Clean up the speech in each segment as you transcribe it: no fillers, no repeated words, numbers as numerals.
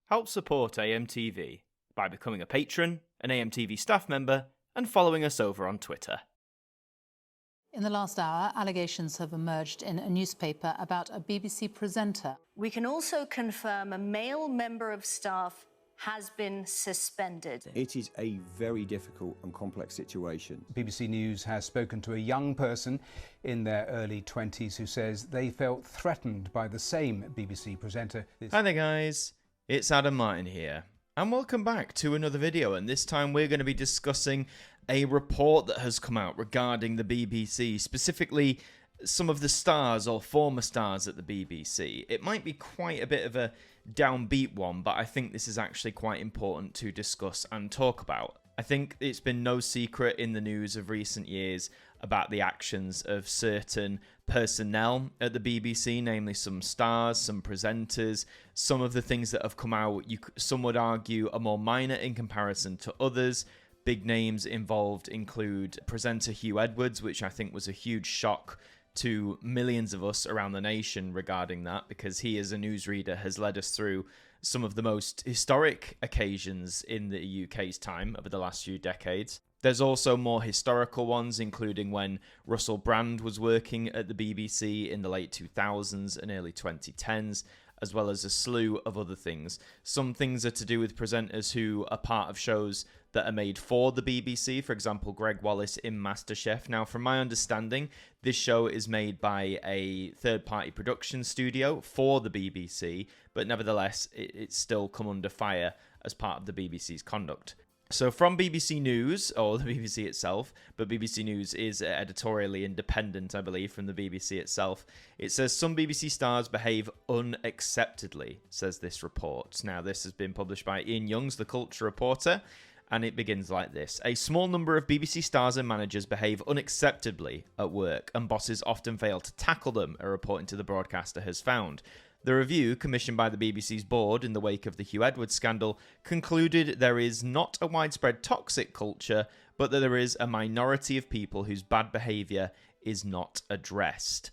Help support AMTV by becoming a patron, an AMTV staff member, and following us over on Twitter. In the last hour, allegations have emerged in a newspaper about a BBC presenter. We can also confirm a male member of staff has been suspended. It is a very difficult and complex situation. BBC News has spoken to a young person in their early 20s who says they felt threatened by the same BBC presenter. Hi there guys, it's Adam Martyn here, and welcome back to another video, and this time we're going to be discussing a report that has come out regarding the BBC, specifically some of the stars or former stars at the BBC. It might be quite a bit of a downbeat one, but I think this is actually quite important to discuss and talk about. I think it's been no secret in the news of recent years about the actions of certain personnel at the BBC, namely some stars, some presenters. Some of the things that have come out, some would argue, are more minor in comparison to others. Big names involved include presenter Hugh Edwards, which I think was a huge shock to millions of us around the nation regarding that, because he as a newsreader has led us through some of the most historic occasions in the UK's time over the last few decades. There's also more historical ones, including when Russell Brand was working at the BBC in the late 2000s and early 2010s, as well as a slew of other things. Some things are to do with presenters who are part of shows that are made for the BBC, for example, Greg Wallace in MasterChef. Now, from my understanding, this show is made by a third-party production studio for the BBC, but nevertheless, it's still come under fire as part of the BBC's conduct. So from BBC News, or the BBC itself, but BBC News is editorially independent, I believe, from the BBC itself. It says, some BBC stars behave unacceptably, says this report. Now, this has been published by Ian Youngs, the culture reporter, and it begins like this. A small number of BBC stars and managers behave unacceptably at work, and bosses often fail to tackle them, a report into the broadcaster has found. The review, commissioned by the BBC's board in the wake of the Hugh Edwards scandal, concluded there is not a widespread toxic culture, but that there is a minority of people whose bad behaviour is not addressed.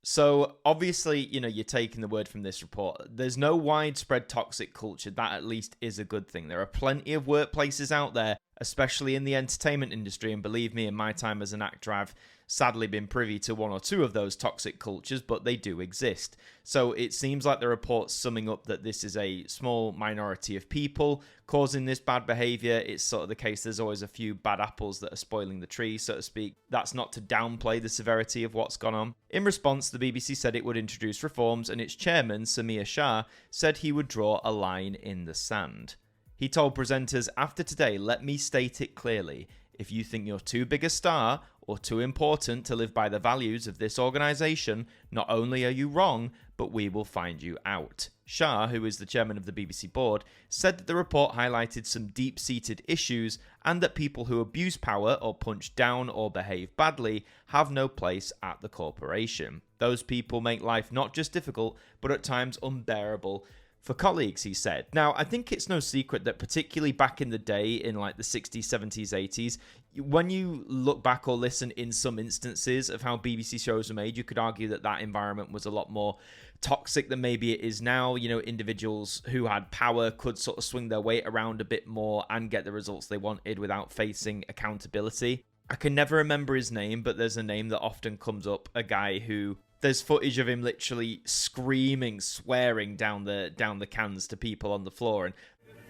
So, obviously, you're taking the word from this report. There's no widespread toxic culture. That at least is a good thing. There are plenty of workplaces out there, especially in the entertainment industry, and believe me, in my time as an actor, I've sadly been privy to one or two of those toxic cultures, but they do exist. So it seems like the report's summing up that this is a small minority of people causing this bad behaviour. It's sort of the case there's always a few bad apples that are spoiling the tree, so to speak. That's not to downplay the severity of what's gone on. In response, the BBC said it would introduce reforms, and its chairman, Samir Shah, said he would draw a line in the sand. He told presenters, after today, let me state it clearly. If you think you're too big a star or too important to live by the values of this organisation, not only are you wrong, but we will find you out. Shah, who is the chairman of the BBC board, said that the report highlighted some deep-seated issues and that people who abuse power or punch down or behave badly have no place at the corporation. Those people make life not just difficult, but at times unbearable for colleagues, he said. Now, I think it's no secret that particularly back in the day, in like the 60s, 70s, 80s, when you look back or listen in some instances of how BBC shows were made, you could argue that that environment was a lot more toxic than maybe it is now. Individuals who had power could sort of swing their weight around a bit more and get the results they wanted without facing accountability. I can never remember his name, but there's a name that often comes up, a guy who... There's footage of him literally screaming, swearing down the cans to people on the floor. And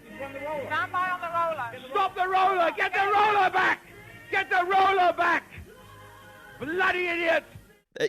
stand by on the roller. Stop the roller! Get the roller back! Get the roller back! Bloody idiot!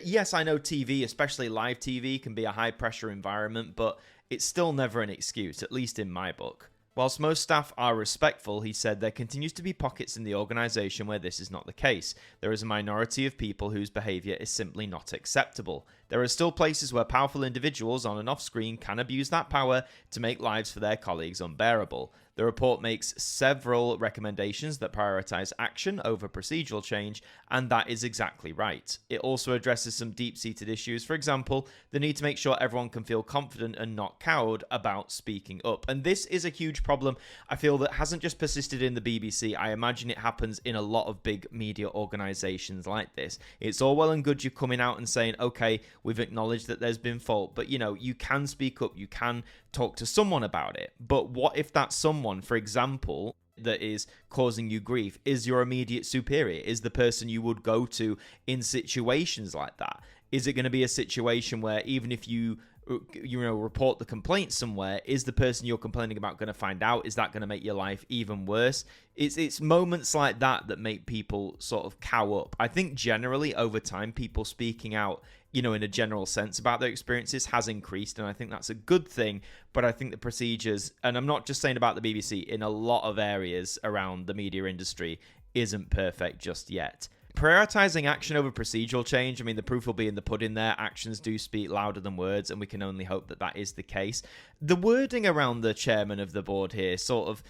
Yes, I know TV, especially live TV, can be a high-pressure environment, but it's still never an excuse, at least in my book. Whilst most staff are respectful, he said there continues to be pockets in the organisation where this is not the case. There is a minority of people whose behaviour is simply not acceptable. There are still places where powerful individuals on and off screen can abuse that power to make lives for their colleagues unbearable. The report makes several recommendations that prioritise action over procedural change, and that is exactly right. It also addresses some deep-seated issues, for example, the need to make sure everyone can feel confident and not cowed about speaking up. And this is a huge problem, I feel, that hasn't just persisted in the BBC. I imagine it happens in a lot of big media organisations like this. It's all well and good you coming out and saying, okay, We've acknowledged that there's been fault, but, you can speak up. You can talk to someone about it. But what if that someone, for example, that is causing you grief is your immediate superior, is the person you would go to in situations like that? Is it going to be a situation where even if you report the complaint somewhere, is the person you're complaining about going to find out? Is that going to make your life even worse? It's moments like that that make people sort of cow up. I think generally over time, people speaking out, in a general sense about their experiences has increased, and I think that's a good thing. But I think the procedures, and I'm not just saying about the BBC, in a lot of areas around the media industry, isn't perfect just yet. Prioritising action over procedural change, the proof will be in the pudding there. Actions do speak louder than words, and we can only hope that that is the case. The wording around the chairman of the board here, sort of,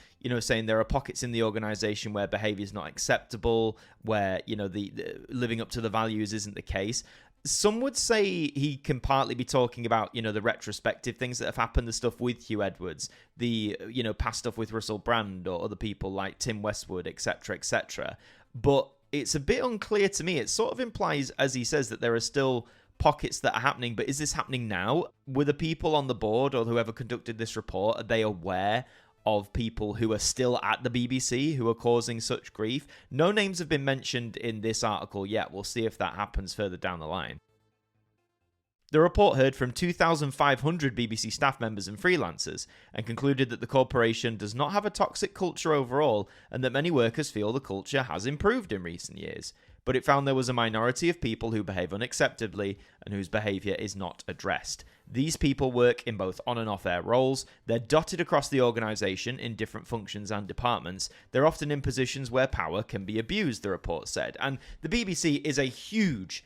saying there are pockets in the organisation where behaviour is not acceptable, where, the living up to the values isn't the case. Some would say he can partly be talking about, the retrospective things that have happened, the stuff with Hugh Edwards, the, past stuff with Russell Brand or other people like Tim Westwood, etc., etc. But it's a bit unclear to me. It sort of implies, as he says, that there are still pockets that are happening, but is this happening now? Were the people on the board or whoever conducted this report, are they aware of people who are still at the BBC who are causing such grief? No names have been mentioned in this article yet. We'll see if that happens further down the line. The report heard from 2,500 BBC staff members and freelancers and concluded that the corporation does not have a toxic culture overall and that many workers feel the culture has improved in recent years. But it found there was a minority of people who behave unacceptably and whose behaviour is not addressed. These people work in both on and off air roles. They're dotted across the organisation in different functions and departments. They're often in positions where power can be abused, the report said. And the BBC is a huge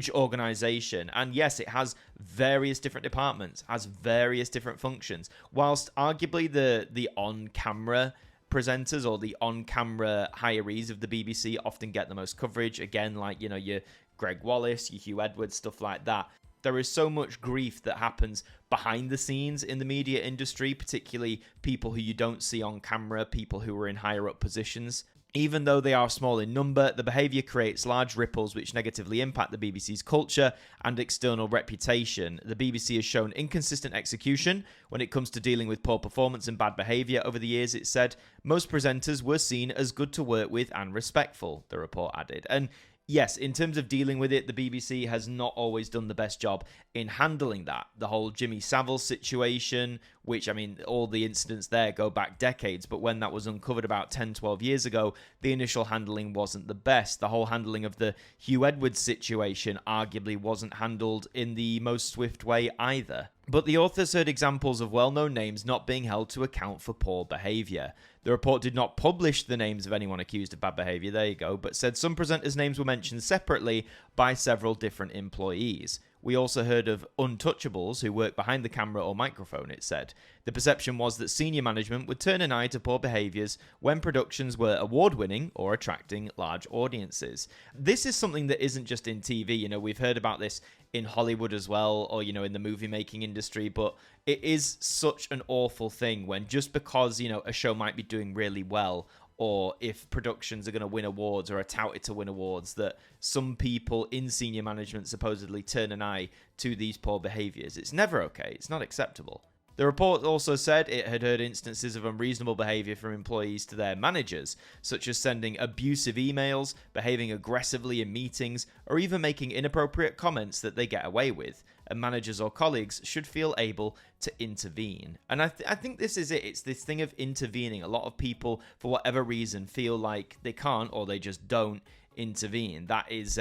organisation, and yes, it has various different departments, has various different functions, whilst arguably the on-camera presenters or the on-camera hirees of the BBC often get the most coverage, again, like, your Greg Wallace, your Hugh Edwards, stuff like that. There is so much grief that happens behind the scenes in the media industry, particularly people who you don't see on camera, people who are in higher up positions. Even though they are small in number, the behaviour creates large ripples which negatively impact the BBC's culture and external reputation. The BBC has shown inconsistent execution when it comes to dealing with poor performance and bad behaviour over the years, it said. Most presenters were seen as good to work with and respectful, the report added. And yes, in terms of dealing with it, the BBC has not always done the best job in handling that. The whole Jimmy Saville situation, which, all the incidents there go back decades, but when that was uncovered about 10, 12 years ago, the initial handling wasn't the best. The whole handling of the Hugh Edwards situation arguably wasn't handled in the most swift way either. But the authors heard examples of well-known names not being held to account for poor behaviour. The report did not publish the names of anyone accused of bad behaviour, there you go, but said some presenters' names were mentioned separately by several different employees. We also heard of untouchables who work behind the camera or microphone, it said. The perception was that senior management would turn an eye to poor behaviours when productions were award-winning or attracting large audiences. This is something that isn't just in TV, we've heard about this in Hollywood as well, or, in the movie-making industry, but it is such an awful thing when just because, a show might be doing really well, or if productions are going to win awards or are touted to win awards, that some people in senior management supposedly turn an eye to these poor behaviours. It's never okay. It's not acceptable. The report also said it had heard instances of unreasonable behaviour from employees to their managers, such as sending abusive emails, behaving aggressively in meetings, or even making inappropriate comments that they get away with, and managers or colleagues should feel able to intervene. And I think this is it. It's this thing of intervening. A lot of people, for whatever reason, feel like they can't or they just don't intervene. That is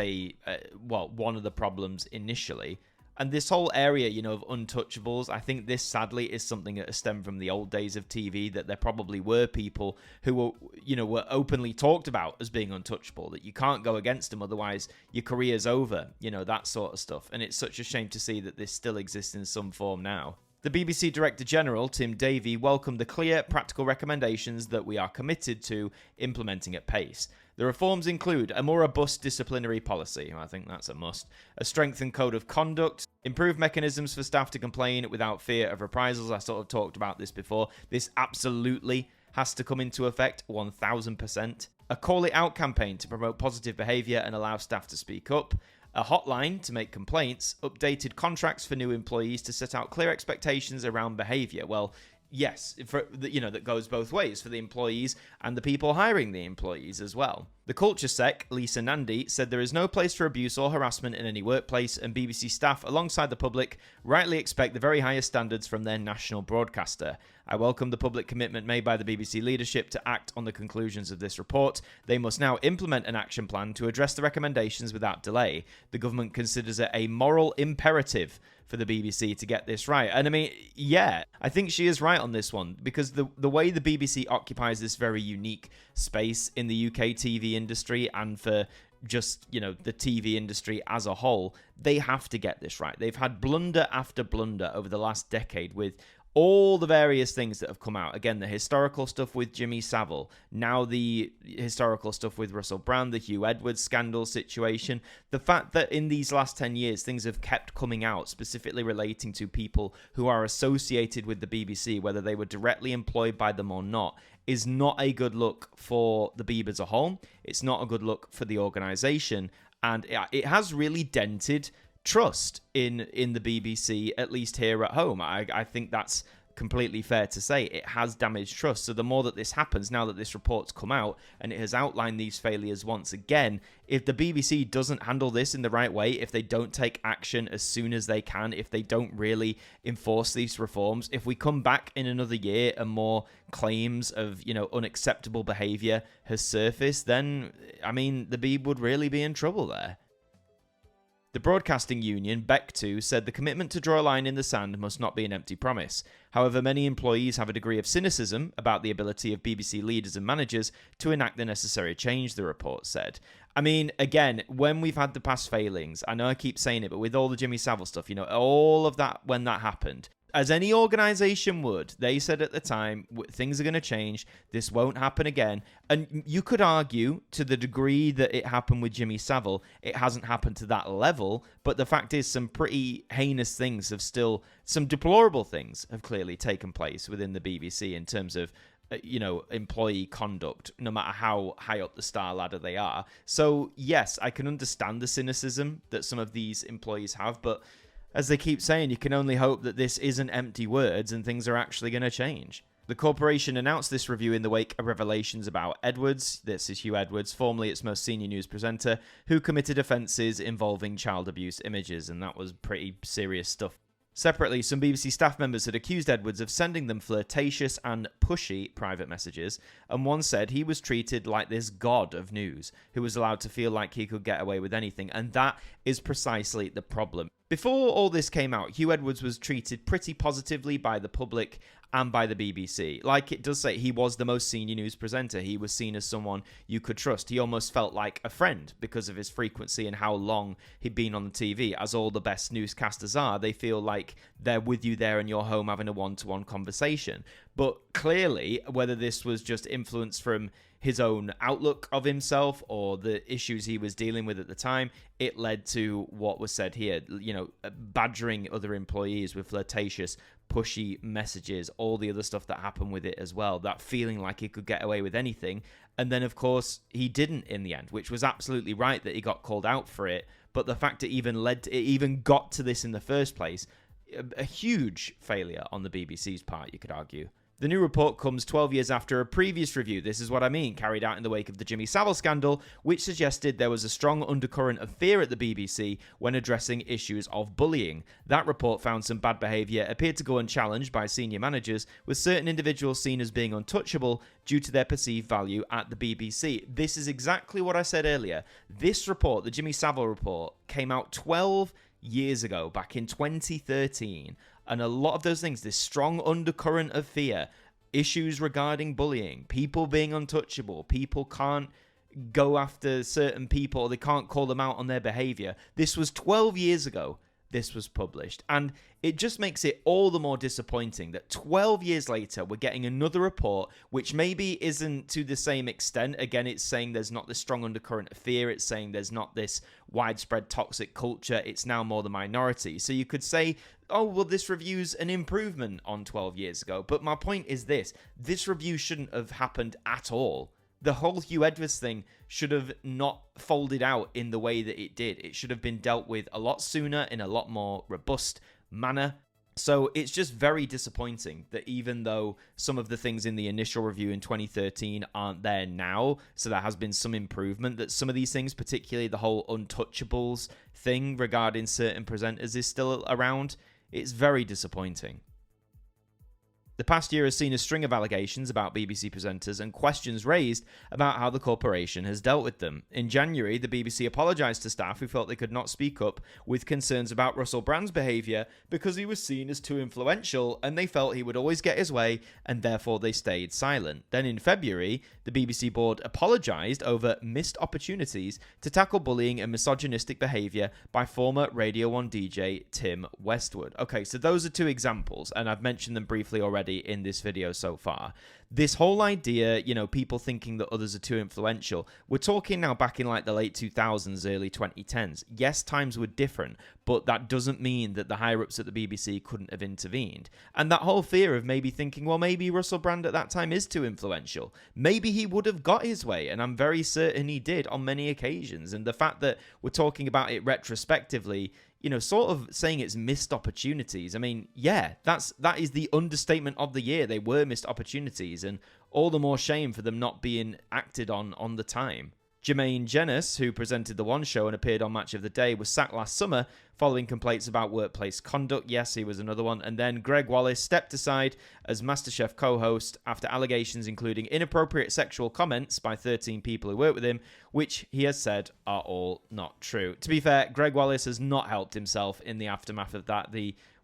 one of the problems initially. And this whole area, of untouchables, I think this sadly is something that has stemmed from the old days of TV, that there probably were people who were openly talked about as being untouchable, that you can't go against them, otherwise your career's over, that sort of stuff. And it's such a shame to see that this still exists in some form now. The BBC Director General, Tim Davie, welcomed the clear, practical recommendations that we are committed to implementing at pace. The reforms include a more robust disciplinary policy, I think that's a must, a strengthened code of conduct, improved mechanisms for staff to complain without fear of reprisals. I sort of talked about this before. This absolutely has to come into effect, 1000%. A Call It Out campaign to promote positive behaviour and allow staff to speak up. a hotline to make complaints, updated contracts for new employees to set out clear expectations around behaviour. Well, yes, that goes both ways for the employees and the people hiring the employees as well. The culture sec, Lisa Nandy, said there is no place for abuse or harassment in any workplace, and BBC staff, alongside the public, rightly expect the very highest standards from their national broadcaster. I welcome the public commitment made by the BBC leadership to act on the conclusions of this report. They must now implement an action plan to address the recommendations without delay. The government considers it a moral imperative for the BBC to get this right. And I mean, yeah, I think she is right on this one, because the way the BBC occupies this very unique space in the UK TV industry, and for just, the TV industry as a whole, they have to get this right. They've had blunder after blunder over the last decade with all the various things that have come out. Again, the historical stuff with Jimmy Saville, now the historical stuff with Russell Brand, the Hugh Edwards scandal situation. The fact that in these last 10 years, things have kept coming out, specifically relating to people who are associated with the BBC, whether they were directly employed by them or not, is not a good look for the Beeb as a whole. It's not a good look for the organisation. And it has really dented trust in the BBC, at least here at home. I think that's completely fair to say. It has damaged trust. So the more that this happens, now that this report's come out and it has outlined these failures once again, if the BBC doesn't handle this in the right way, if they don't take action as soon as they can, if they don't really enforce these reforms, if we come back in another year and more claims of, unacceptable behaviour has surfaced, then, I mean, the Beeb would really be in trouble there. The broadcasting union, BEC2, said the commitment to draw a line in the sand must not be an empty promise. However, many employees have a degree of cynicism about the ability of BBC leaders and managers to enact the necessary change, the report said. I mean, again, when we've had the past failings, I know I keep saying it, but with all the Jimmy Savile stuff, all of that, when that happened, as any organisation would, they said at the time, things are going to change, this won't happen again. And you could argue, to the degree that it happened with Jimmy Savile, it hasn't happened to that level, but the fact is some pretty heinous things have still, some deplorable things have clearly taken place within the BBC in terms of, employee conduct, no matter how high up the star ladder they are. So, yes, I can understand the cynicism that some of these employees have, but as they keep saying, you can only hope that this isn't empty words and things are actually going to change. The corporation announced this review in the wake of revelations about Edwards, this is Hugh Edwards, formerly its most senior news presenter, who committed offences involving child abuse images, and that was pretty serious stuff. Separately, some BBC staff members had accused Edwards of sending them flirtatious and pushy private messages, and one said he was treated like this god of news, who was allowed to feel like he could get away with anything, and that is precisely the problem. Before all this came out, Hugh Edwards was treated pretty positively by the public and by the BBC. Like it does say, he was the most senior news presenter. He was seen as someone you could trust. He almost felt like a friend because of his frequency and how long he'd been on the TV. As all the best newscasters are, they feel like they're with you there in your home having a one-to-one conversation. But clearly, whether this was just influence from his own outlook of himself or the issues he was dealing with at the time, it led to what was said here, badgering other employees with flirtatious, pushy messages, all the other stuff that happened with it as well, that feeling like he could get away with anything. And then, of course, he didn't in the end, which was absolutely right that he got called out for it. But the fact it even got to this in the first place, a huge failure on the BBC's part, you could argue. The new report comes 12 years after a previous review, this is what I mean, carried out in the wake of the Jimmy Savile scandal, which suggested there was a strong undercurrent of fear at the BBC when addressing issues of bullying. That report found some bad behaviour appeared to go unchallenged by senior managers, with certain individuals seen as being untouchable due to their perceived value at the BBC. This is exactly what I said earlier. This report, the Jimmy Savile report, came out 12 years ago, back in 2013. And a lot of those things, this strong undercurrent of fear, issues regarding bullying, people being untouchable, people can't go after certain people, they can't call them out on their behaviour. This was 12 years ago this was published. And it just makes it all the more disappointing that 12 years later, we're getting another report, which maybe isn't to the same extent. Again, it's saying there's not this strong undercurrent of fear. It's saying there's not this widespread toxic culture. It's now more the minority. So you could say, oh, well, this review's an improvement on 12 years ago. But my point is this review shouldn't have happened at all The whole Hugh Edwards thing should have not folded out in the way that it did. It should have been dealt with a lot sooner in a lot more robust manner. So it's just very disappointing that even though some of the things in the initial review in 2013 aren't there now, so there has been some improvement, that some of these things, particularly the whole untouchables thing regarding certain presenters, is still around. It's very disappointing. The past year has seen a string of allegations about BBC presenters and questions raised about how the corporation has dealt with them. In January, the BBC apologised to staff who felt they could not speak up with concerns about Russell Brand's behaviour because he was seen as too influential and they felt he would always get his way and therefore they stayed silent. Then in February, the BBC board apologised over missed opportunities to tackle bullying and misogynistic behaviour by former Radio 1 DJ Tim Westwood. Okay, so those are two examples, and I've mentioned them briefly already in this video so far. This whole idea, you know, people thinking that others are too influential, we're talking now back in like the late 2000s, early 2010s. Yes, times were different, but that doesn't mean that the higher-ups at the BBC couldn't have intervened. And that whole fear of maybe thinking, well, maybe Russell Brand at that time is too influential. Maybe he would have got his way, and I'm very certain he did on many occasions. And the fact that we're talking about it retrospectively, you know, sort of saying it's missed opportunities. I mean, yeah, that is the understatement of the year. They were missed opportunities, and all the more shame for them not being acted on the time. Jermaine Jenas, who presented the One Show and appeared on Match of the Day, was sacked last summer following complaints about workplace conduct. Yes, he was another one. And then Greg Wallace stepped aside as MasterChef co-host after allegations including inappropriate sexual comments by 13 people who work with him, which he has said are all not true. To be fair, Greg Wallace has not helped himself in the aftermath of that.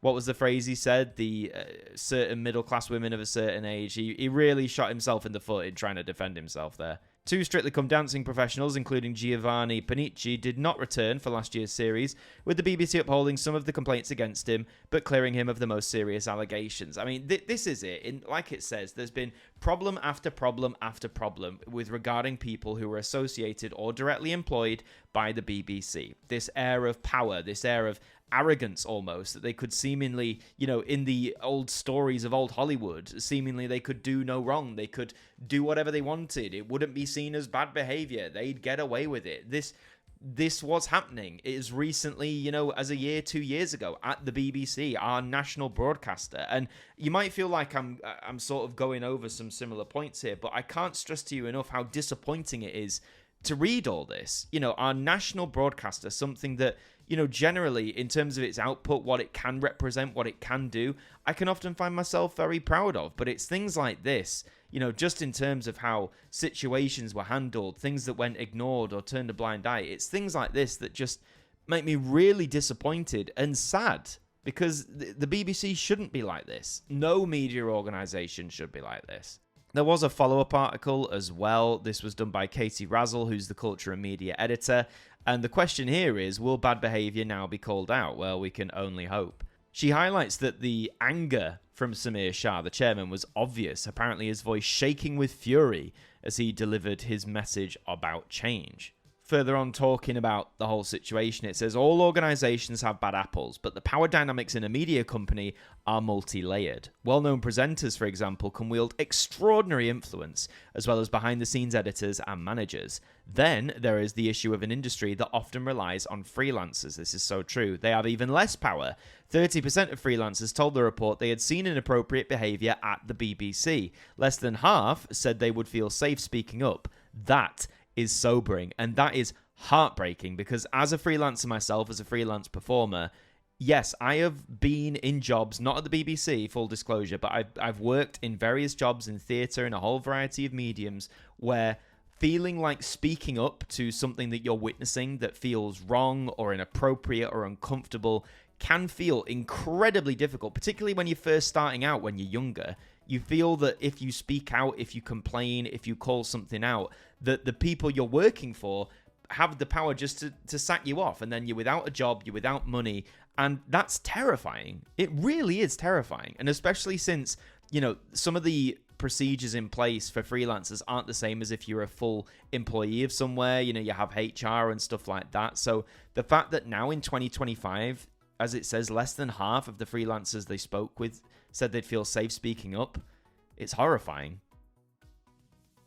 What was the phrase he said? The certain middle-class women of a certain age. He really shot himself in the foot in trying to defend himself there. Two Strictly Come Dancing professionals, including Giovanni Panici, did not return for last year's series, with the BBC upholding some of the complaints against him, but clearing him of the most serious allegations. I mean, this is it. Like it says, there's been problem after problem after problem with regarding people who were associated or directly employed by the BBC. This air of power, this air of arrogance almost, that they could seemingly, you know, in the old stories of old Hollywood, seemingly they could do no wrong. They could do whatever they wanted. It wouldn't be seen as bad behavior. They'd get away with it. This was happening. It is recently, you know, as a year, 2 years ago at the BBC, our national broadcaster. And you might feel like I'm sort of going over some similar points here, but I can't stress to you enough how disappointing it is to read all this. You know, our national broadcaster, something that, you know, generally in terms of its output, what it can represent, what it can do, I can often find myself very proud of. But it's things like this, you know, just in terms of how situations were handled, things that went ignored or turned a blind eye. It's things like this that just make me really disappointed and sad, because the BBC shouldn't be like this. No media organisation should be like this. There was a follow-up article as well. This was done by Katie Razzle, who's the culture and media editor. And the question here is, will bad behaviour now be called out? Well, we can only hope. She highlights that the anger from Samir Shah, the chairman, was obvious. Apparently his voice shaking with fury as he delivered his message about change. Further on, talking about the whole situation, it says, all organisations have bad apples, but the power dynamics in a media company are multi-layered. Well-known presenters, for example, can wield extraordinary influence, as well as behind-the-scenes editors and managers. Then there is the issue of an industry that often relies on freelancers. This is so true. They have even less power. 30% of freelancers told the report they had seen inappropriate behaviour at the BBC. Less than half said they would feel safe speaking up. That is sobering, and that is heartbreaking, because as a freelancer myself, as a freelance performer, yes, I have been in jobs, not at the BBC, full disclosure, but I've worked in various jobs in theatre and a whole variety of mediums where feeling like speaking up to something that you're witnessing that feels wrong or inappropriate or uncomfortable can feel incredibly difficult, particularly when you're first starting out, when you're younger. You feel that if you speak out, if you complain, if you call something out, that the people you're working for have the power just to sack you off, and then you're without a job, you're without money, and that's terrifying. It really is terrifying, and especially since, you know, some of the procedures in place for freelancers aren't the same as if you're a full employee of somewhere. You know, you have HR and stuff like that. So the fact that now in 2025, as it says, less than half of the freelancers they spoke with said they'd feel safe speaking up, it's horrifying.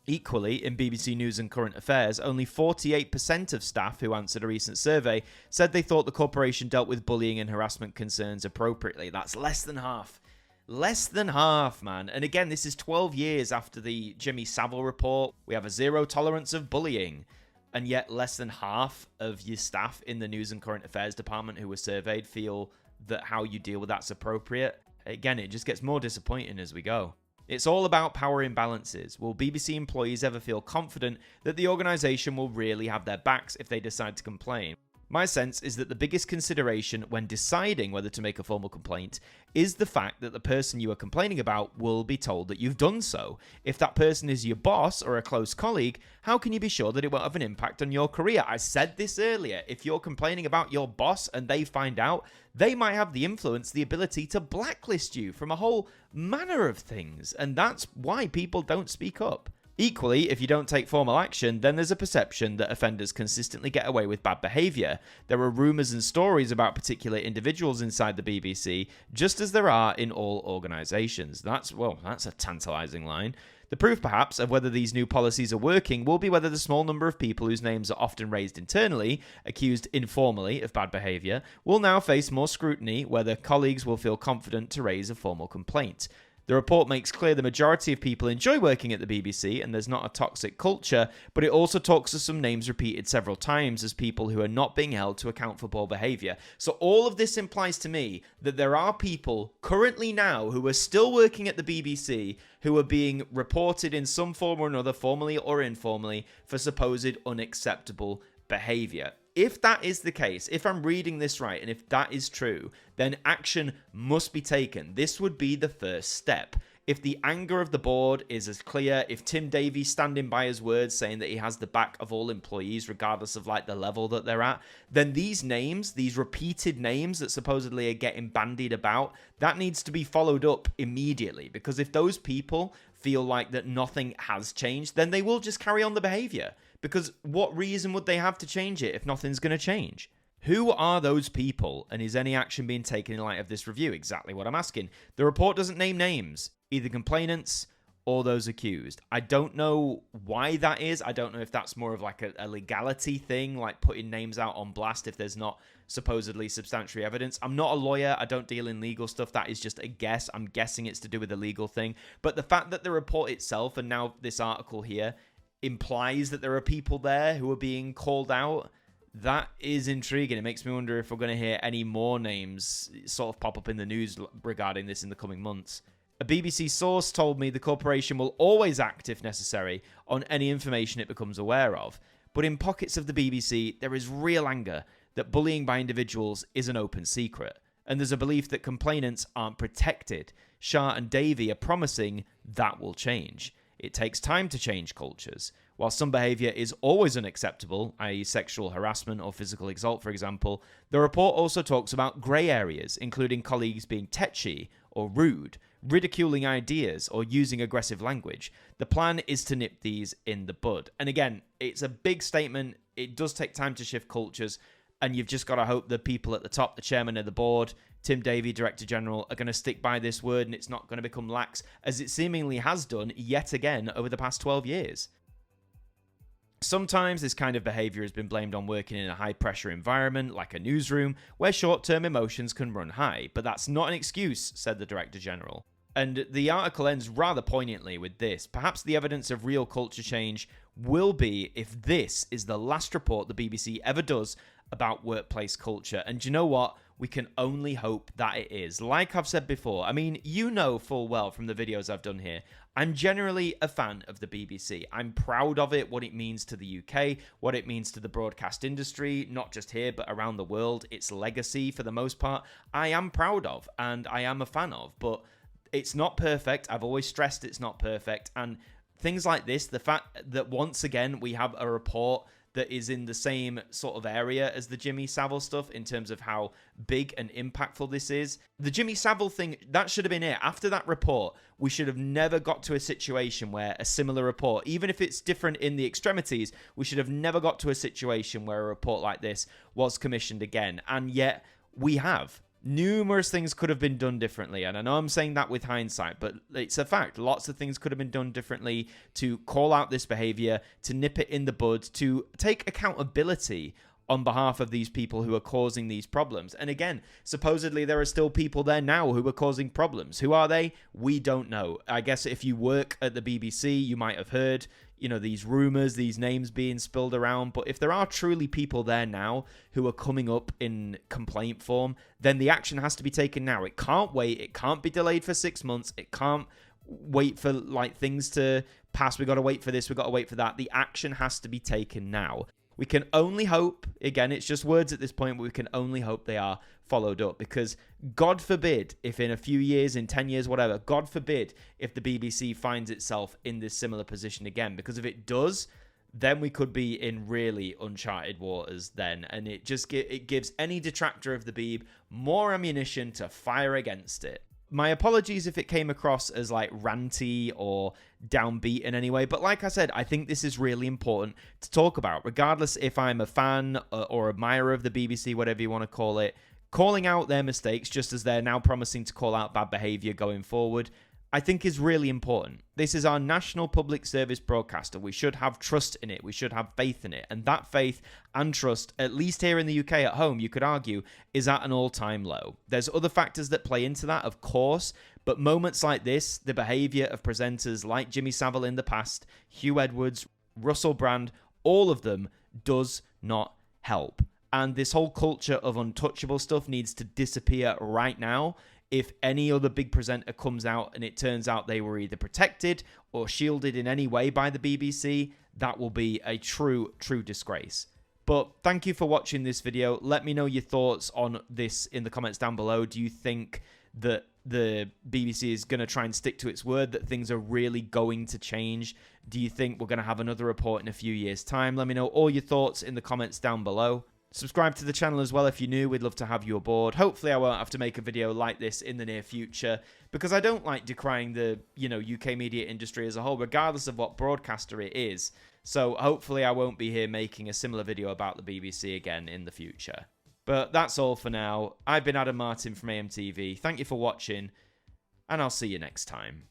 Equally, in BBC News and Current Affairs, only 48% of staff who answered a recent survey said they thought the corporation dealt with bullying and harassment concerns appropriately. That's less than half. Less than half, man. And again, this is 12 years after the Jimmy Saville report. We have a zero tolerance of bullying. And yet less than half of your staff in the News and Current Affairs department who were surveyed feel that how you deal with that's appropriate. Again, it just gets more disappointing as we go. It's all about power imbalances. Will BBC employees ever feel confident that the organisation will really have their backs if they decide to complain? My sense is that the biggest consideration when deciding whether to make a formal complaint is the fact that the person you are complaining about will be told that you've done so. If that person is your boss or a close colleague, how can you be sure that it won't have an impact on your career? I said this earlier. If you're complaining about your boss and they find out, they might have the influence, the ability to blacklist you from a whole manner of things. And that's why people don't speak up. Equally, if you don't take formal action, then there's a perception that offenders consistently get away with bad behaviour. There are rumours and stories about particular individuals inside the BBC, just as there are in all organisations. That's a tantalising line. The proof, perhaps, of whether these new policies are working will be whether the small number of people whose names are often raised internally, accused informally of bad behaviour, will now face more scrutiny, whether colleagues will feel confident to raise a formal complaint. The report makes clear the majority of people enjoy working at the BBC and there's not a toxic culture, but it also talks of some names repeated several times as people who are not being held to account for poor behaviour. So all of this implies to me that there are people currently now who are still working at the BBC who are being reported in some form or another, formally or informally, for supposed unacceptable behaviour. If that is the case, if I'm reading this right, and if that is true, then action must be taken. This would be the first step. If the anger of the board is as clear, if Tim Davies standing by his words saying that he has the back of all employees regardless of like the level that they're at, then these names, these repeated names that supposedly are getting bandied about, that needs to be followed up immediately. Because if those people feel like that nothing has changed, then they will just carry on the behaviour. Because what reason would they have to change it if nothing's going to change? Who are those people, and is any action being taken in light of this review? Exactly what I'm asking. The report doesn't name names, either complainants or those accused. I don't know why that is. I don't know if that's more of like a legality thing, like putting names out on blast if there's not supposedly substantial evidence. I'm not a lawyer. I don't deal in legal stuff. That is just a guess. I'm guessing it's to do with a legal thing. But the fact that the report itself, and now this article here, implies that there are people there who are being called out, that is intriguing. It makes me wonder if we're going to hear any more names sort of pop up in the news regarding this in the coming months. A BBC source told me the corporation will always act, if necessary, on any information it becomes aware of. But in pockets of the BBC, there is real anger that bullying by individuals is an open secret. And there's a belief that complainants aren't protected. Shah and Davey are promising that will change. It takes time to change cultures. While some behaviour is always unacceptable, i.e. sexual harassment or physical assault, for example, the report also talks about grey areas, including colleagues being tetchy or rude, ridiculing ideas, or using aggressive language. The plan is to nip these in the bud. And again, it's a big statement. It does take time to shift cultures, and you've just got to hope the people at the top, the chairman of the board, Tim Davey, Director General, are going to stick by this word and it's not going to become lax, as it seemingly has done yet again over the past 12 years. Sometimes this kind of behaviour has been blamed on working in a high-pressure environment, like a newsroom, where short-term emotions can run high, but that's not an excuse, said the Director General. And the article ends rather poignantly with this. Perhaps the evidence of real culture change will be if this is the last report the BBC ever does about workplace culture. And do you know what? We can only hope that it is. Like I've said before, I mean, you know full well from the videos I've done here, I'm generally a fan of the BBC. I'm proud of it, what it means to the UK, what it means to the broadcast industry, not just here, but around the world. Its legacy, for the most part, I am proud of and I am a fan of. But it's not perfect. I've always stressed it's not perfect. And things like this, the fact that once again we have a report that is in the same sort of area as the Jimmy Saville stuff in terms of how big and impactful this is. The Jimmy Saville thing, that should have been it. After that report, we should have never got to a situation where a similar report, even if it's different in the extremities, we should have never got to a situation where a report like this was commissioned again. And yet we have. Numerous things could have been done differently, and I know I'm saying that with hindsight, but it's a fact. Lots of things could have been done differently to call out this behaviour, to nip it in the bud, to take accountability on behalf of these people who are causing these problems. And again, supposedly there are still people there now who are causing problems. Who are they? We don't know. I guess if you work at the BBC, you might have heard, these rumours, these names being spilled around. But if there are truly people there now who are coming up in complaint form, then the action has to be taken now. It can't wait. It can't be delayed for 6 months. It can't wait for things to pass. We got to wait for this. We got to wait for that. The action has to be taken now. We can only hope, again, it's just words at this point, but we can only hope they are followed up, because God forbid if in a few years, in 10 years, whatever, God forbid if the BBC finds itself in this similar position again, because if it does, then we could be in really uncharted waters then, and it gives any detractor of the Beeb more ammunition to fire against it. My apologies if it came across as ranty or downbeat in any way, but like I said, I think this is really important to talk about, regardless if I'm a fan or admirer of the BBC, whatever you want to call it. Calling out their mistakes, just as they're now promising to call out bad behaviour going forward, I think is really important. This is our national public service broadcaster. We should have trust in it. We should have faith in it. And that faith and trust, at least here in the UK at home, you could argue, is at an all-time low. There's other factors that play into that, of course, but moments like this, the behaviour of presenters like Jimmy Saville in the past, Hugh Edwards, Russell Brand, all of them does not help. And this whole culture of untouchable stuff needs to disappear right now. If any other big presenter comes out and it turns out they were either protected or shielded in any way by the BBC, that will be a true disgrace. But thank you for watching this video. Let me know your thoughts on this in the comments down below. Do you think that the BBC is going to try and stick to its word, that things are really going to change? Do you think we're going to have another report in a few years' time? Let me know all your thoughts in the comments down below. Subscribe to the channel as well if you're new. We'd love to have you aboard. Hopefully I won't have to make a video like this in the near future, because I don't like decrying the UK media industry as a whole, regardless of what broadcaster it is. So hopefully I won't be here making a similar video about the BBC again in the future. But that's all for now. I've been Adam Martyn from AMTV. Thank you for watching, and I'll see you next time.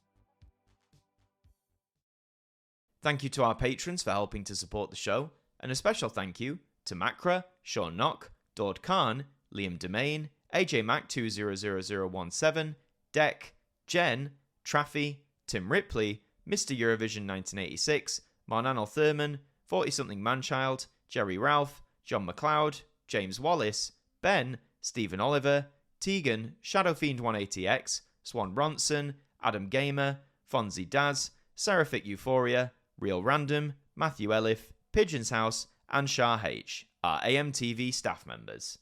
Thank you to our patrons for helping to support the show, and a special thank you to Macra, Sean Knock, Dord Khan, Liam Domain, AJ Mac 200017, Deck, Jen, Traffy, Tim Ripley, Mr. Eurovision 1986, Marnanel Thurman, 40-something Manchild, Jerry Ralph, John McLeod, James Wallace, Ben, Stephen Oliver, Tegan, Shadowfiend 180X, Swan Bronson, Adam Gamer, Fonzie Daz, Seraphic Euphoria, Real Random, Matthew Elif, Pigeon's House, and Shah H, our AMTV staff members.